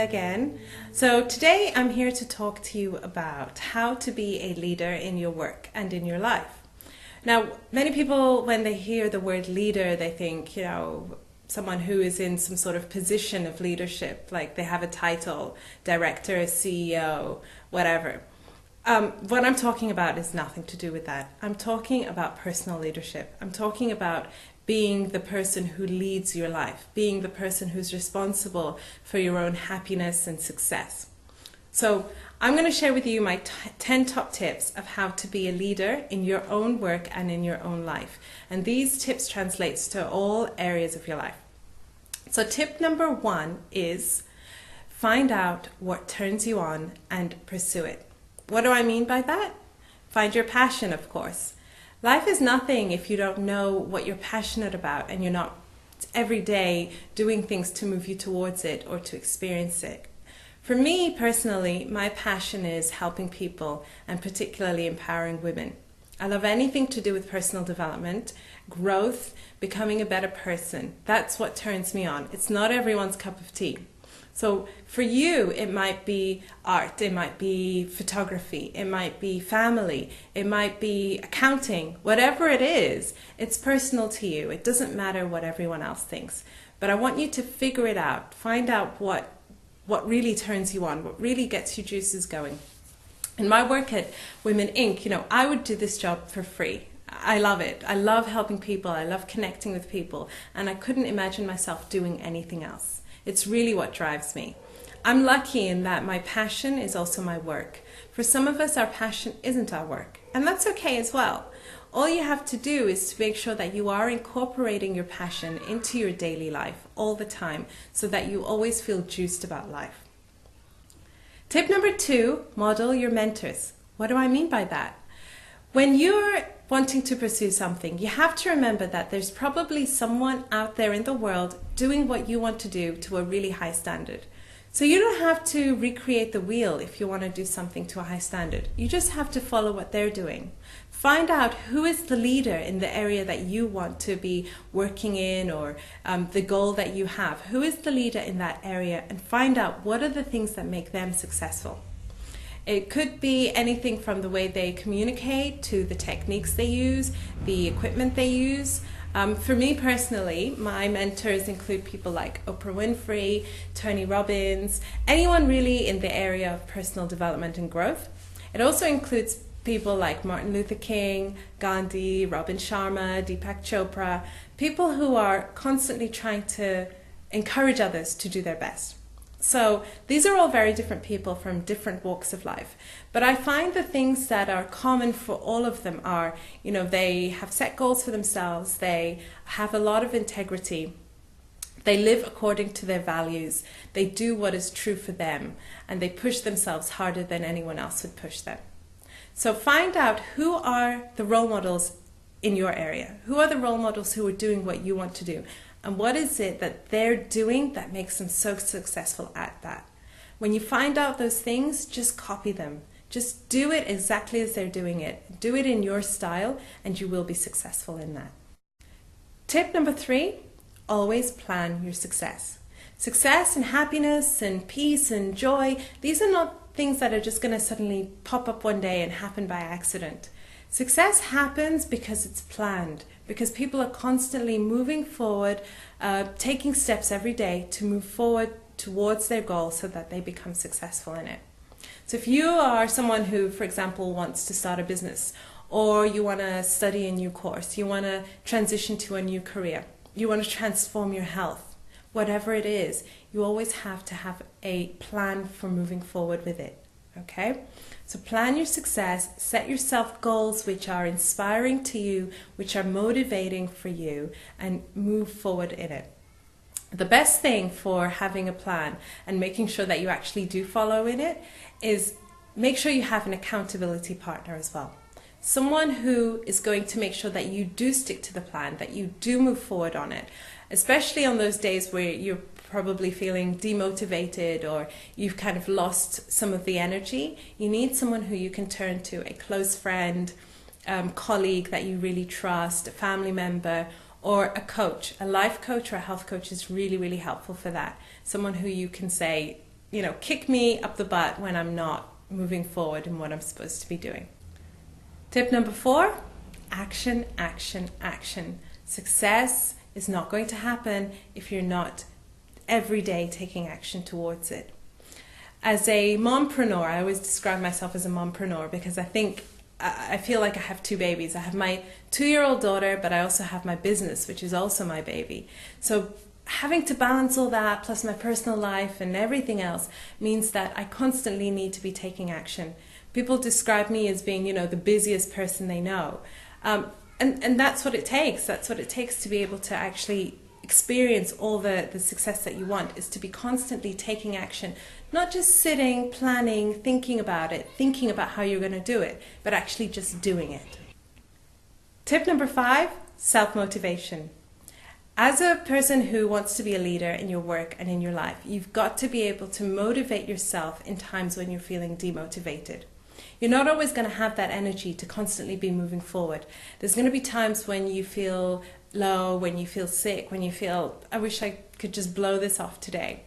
Leila again. So today I'm here to talk to you about how to be a leader in your work and in your life. Now, many people, when they hear the word leader, they think, someone who is in some sort of position of leadership, like they have a title, director, CEO, whatever. What I'm talking about is nothing to do with that. I'm talking about personal leadership. I'm talking about being the person who leads your life, being the person who's responsible for your own happiness and success. So I'm going to share with you my 10 top tips of how to be a leader in your own work and in your own life. And these tips translates to all areas of your life. So tip number 1 is find out what turns you on and pursue it. What do I mean by that? Find your passion, of course. Life is nothing if you don't know what you're passionate about and you're not every day doing things to move you towards it or to experience it. For me personally, my passion is helping people and particularly empowering women. I love anything to do with personal development, growth, becoming a better person. That's what turns me on. It's not everyone's cup of tea. So for you, it might be art, it might be photography, it might be family, it might be accounting, whatever it is, it's personal to you. It doesn't matter what everyone else thinks. But I want you to figure it out, find out what really turns you on, what really gets your juices going. In my work at Women Inc., I would do this job for free. I love it. I love helping people. I love connecting with people. And I couldn't imagine myself doing anything else. It's really what drives me. I'm lucky in that my passion is also my work. For some of us, our passion isn't our work, and that's okay as well. All you have to do is to make sure that you are incorporating your passion into your daily life all the time so that you always feel juiced about life. Tip number 2, model your mentors. What do I mean by that? When you're wanting to pursue something, you have to remember that there's probably someone out there in the world doing what you want to do to a really high standard. So you don't have to recreate the wheel if you want to do something to a high standard. You just have to follow what they're doing. Find out who is the leader in the area that you want to be working in, or the goal that you have. Who is the leader in that area, and find out what are the things that make them successful. It could be anything from the way they communicate to the techniques they use, the equipment they use. For me personally, my mentors include people like Oprah Winfrey, Tony Robbins, anyone really in the area of personal development and growth. It also includes people like Martin Luther King, Gandhi, Robin Sharma, Deepak Chopra, people who are constantly trying to encourage others to do their best. So these are all very different people from different walks of life. But I find the things that are common for all of them are, they have set goals for themselves, they have a lot of integrity, they live according to their values, they do what is true for them, and they push themselves harder than anyone else would push them. So find out who are the role models in your area. Who are the role models who are doing what you want to do? And what is it that they're doing that makes them so successful at that? When you find out those things, just copy them. Just do it exactly as they're doing it. Do it in your style, and you will be successful in that. Tip number 3, always plan your success. Success and happiness and peace and joy, these are not things that are just going to suddenly pop up one day and happen by accident. Success happens because it's planned, because people are constantly moving forward, taking steps every day to move forward towards their goal so that they become successful in it. So if you are someone who, for example, wants to start a business, or you want to study a new course, you want to transition to a new career, you want to transform your health, whatever it is, you always have to have a plan for moving forward with it. Okay? So plan your success, set yourself goals which are inspiring to you, which are motivating for you, and move forward in it. The best thing for having a plan and making sure that you actually do follow in it is make sure you have an accountability partner as well. Someone who is going to make sure that you do stick to the plan, that you do move forward on it, especially on those days where you're probably feeling demotivated or you've kind of lost some of the energy. You need someone who you can turn to, a close friend, colleague that you really trust, a family member, or a coach. A life coach or a health coach is really, really helpful for that. Someone who you can say, kick me up the butt when I'm not moving forward in what I'm supposed to be doing. Tip number 4, action, action, action. Success is not going to happen if you're not every day taking action towards it. As a mompreneur, I always describe myself as a mompreneur because I feel like I have 2 babies. I have my 2-year-old daughter, but I also have my business, which is also my baby. So having to balance all that, plus my personal life and everything else, means that I constantly need to be taking action. People describe me as being, the busiest person they know. And that's what it takes. That's what it takes to be able to actually experience all the success that you want, is to be constantly taking action. Not just sitting, planning, thinking about how you're going to do it, but actually just doing it. Tip number 5, self-motivation. As a person who wants to be a leader in your work and in your life, you've got to be able to motivate yourself in times when you're feeling demotivated. You're not always going to have that energy to constantly be moving forward. There's going to be times when you feel low, when you feel sick, when you feel, I wish I could just blow this off today.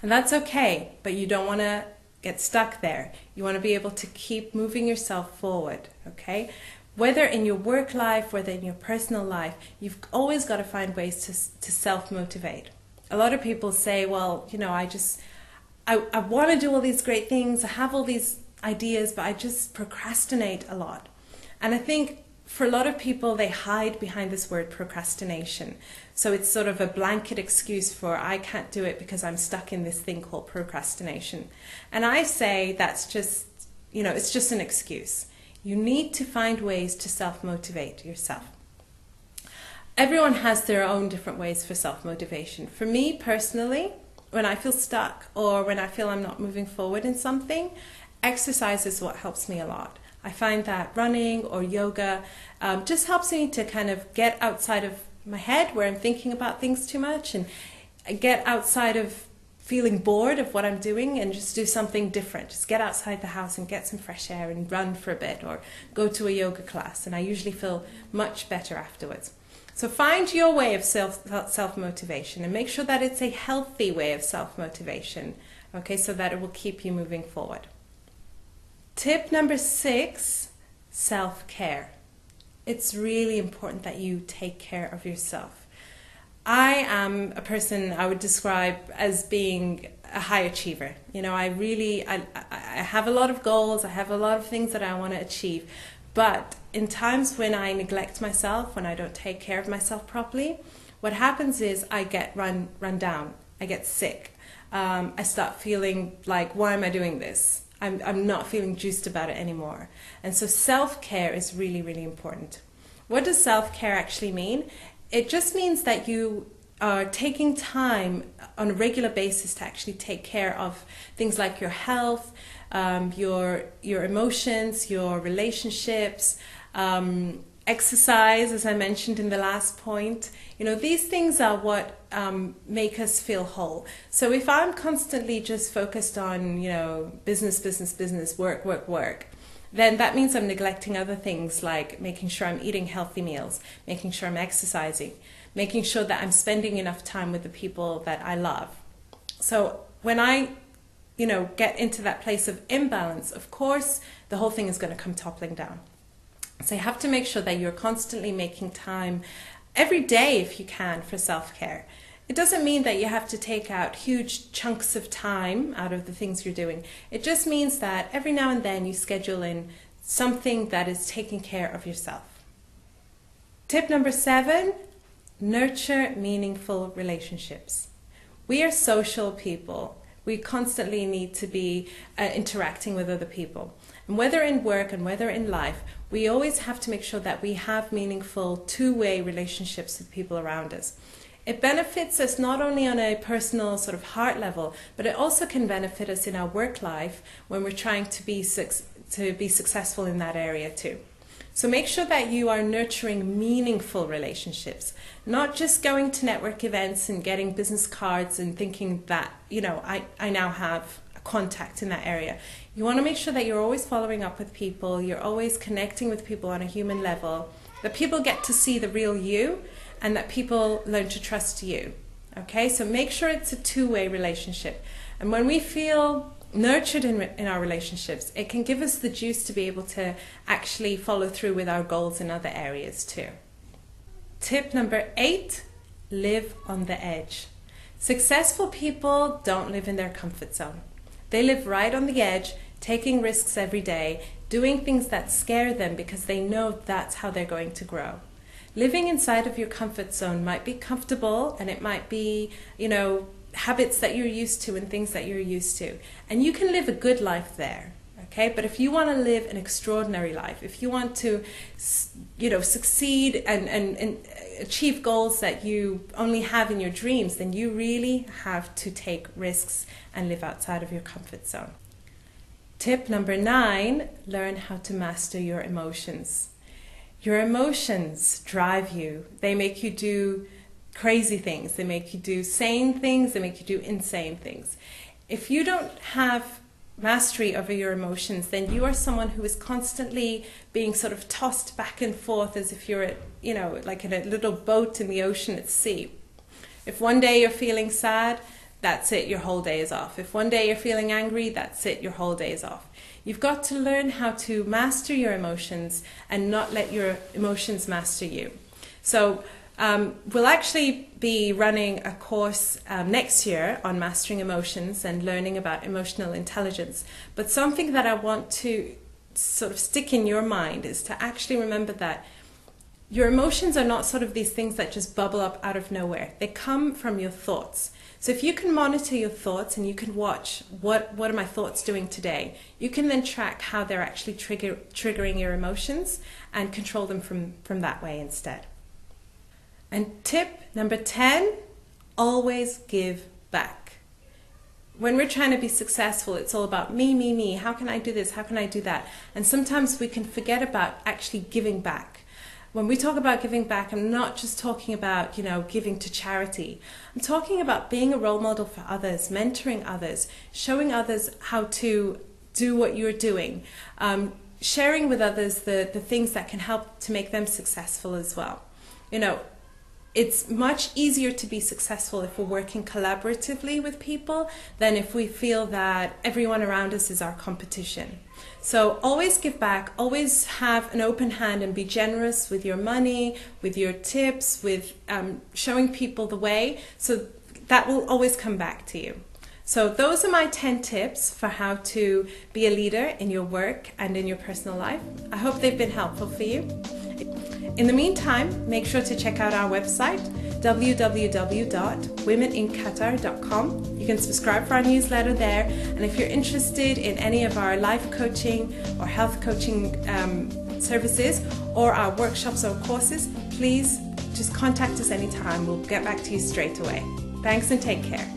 And that's okay, but you don't want to get stuck there. You want to be able to keep moving yourself forward, okay? Whether in your work life, whether in your personal life, you've always got to find ways to self-motivate. A lot of people say, well, I want to do all these great things, I have all these ideas, but I just procrastinate a lot. And I think for a lot of people, they hide behind this word procrastination. So it's sort of a blanket excuse for, I can't do it because I'm stuck in this thing called procrastination. And I say that's just, it's just an excuse. You need to find ways to self-motivate yourself. Everyone has their own different ways for self-motivation. For me personally, when I feel stuck or when I feel I'm not moving forward in something, exercise is what helps me a lot. I find that running or yoga just helps me to kind of get outside of my head where I'm thinking about things too much, and get outside of feeling bored of what I'm doing and just do something different. Just get outside the house and get some fresh air and run for a bit or go to a yoga class, and I usually feel much better afterwards. So find your way of self-motivation and make sure that it's a healthy way of self-motivation, okay, so that it will keep you moving forward. Tip number 6, self-care. It's really important that you take care of yourself. I am a person I would describe as being a high achiever. I have a lot of goals, I have a lot of things that I want to achieve, but in times when I neglect myself, when I don't take care of myself properly, what happens is I get run down, I get sick. I start feeling like, why am I doing this? I'm not feeling juiced about it anymore. And so self-care is really, really important. What does self-care actually mean? It just means that you are taking time on a regular basis to actually take care of things like your health, your emotions, your relationships, exercise, as I mentioned in the last point. These things are what make us feel whole. So if I'm constantly just focused on, business, work, then that means I'm neglecting other things like making sure I'm eating healthy meals, making sure I'm exercising, making sure that I'm spending enough time with the people that I love. So when I, get into that place of imbalance, of course, the whole thing is going to come toppling down. So you have to make sure that you're constantly making time every day, if you can, for self-care. It doesn't mean that you have to take out huge chunks of time out of the things you're doing. It just means that every now and then you schedule in something that is taking care of yourself. Tip number 7, nurture meaningful relationships. We are social people. We constantly need to be interacting with other people. And whether in work and whether in life, we always have to make sure that we have meaningful two-way relationships with people around us. It benefits us not only on a personal sort of heart level, but it also can benefit us in our work life when we're trying to be successful in that area too. So make sure that you are nurturing meaningful relationships, not just going to network events and getting business cards and thinking that, I now have a contact in that area. You want to make sure that you're always following up with people, you're always connecting with people on a human level, that people get to see the real you, and that people learn to trust you. Okay, so make sure it's a two-way relationship. And when we feel nurtured in our relationships, it can give us the juice to be able to actually follow through with our goals in other areas too. Tip number 8, live on the edge. Successful people don't live in their comfort zone. They live right on the edge, taking risks every day, doing things that scare them because they know that's how they're going to grow. Living inside of your comfort zone might be comfortable, and it might be, habits that you're used to and things that you're used to. And you can live a good life there, okay? But if you want to live an extraordinary life, if you want to, succeed and achieve goals that you only have in your dreams, then you really have to take risks and live outside of your comfort zone. Tip number 9, learn how to master your emotions. Your emotions drive you. They make you do crazy things. They make you do sane things. They make you do insane things. If you don't have mastery over your emotions, then you are someone who is constantly being sort of tossed back and forth as if you're, like in a little boat in the ocean at sea. If one day you're feeling sad, that's it, your whole day is off. If one day you're feeling angry, that's it, your whole day is off. You've got to learn how to master your emotions and not let your emotions master you. So we'll actually be running a course next year on mastering emotions and learning about emotional intelligence. But something that I want to sort of stick in your mind is to actually remember that your emotions are not sort of these things that just bubble up out of nowhere. They come from your thoughts. So if you can monitor your thoughts and you can watch what are my thoughts doing today, you can then track how they're actually triggering your emotions and control them from that way instead. And tip number 10, always give back. When we're trying to be successful, it's all about me, me, me. How can I do this? How can I do that? And sometimes we can forget about actually giving back. When we talk about giving back, I'm not just talking about, giving to charity. I'm talking about being a role model for others, mentoring others, showing others how to do what you're doing, sharing with others the things that can help to make them successful as well. It's much easier to be successful if we're working collaboratively with people than if we feel that everyone around us is our competition. So always give back, always have an open hand and be generous with your money, with your tips, with showing people the way. So that will always come back to you. So those are my 10 tips for how to be a leader in your work and in your personal life. I hope they've been helpful for you. In the meantime, make sure to check out our website, www.womenincaqatar.com. You can subscribe for our newsletter there. And if you're interested in any of our life coaching or health coaching services or our workshops or courses, please just contact us anytime. We'll get back to you straight away. Thanks and take care.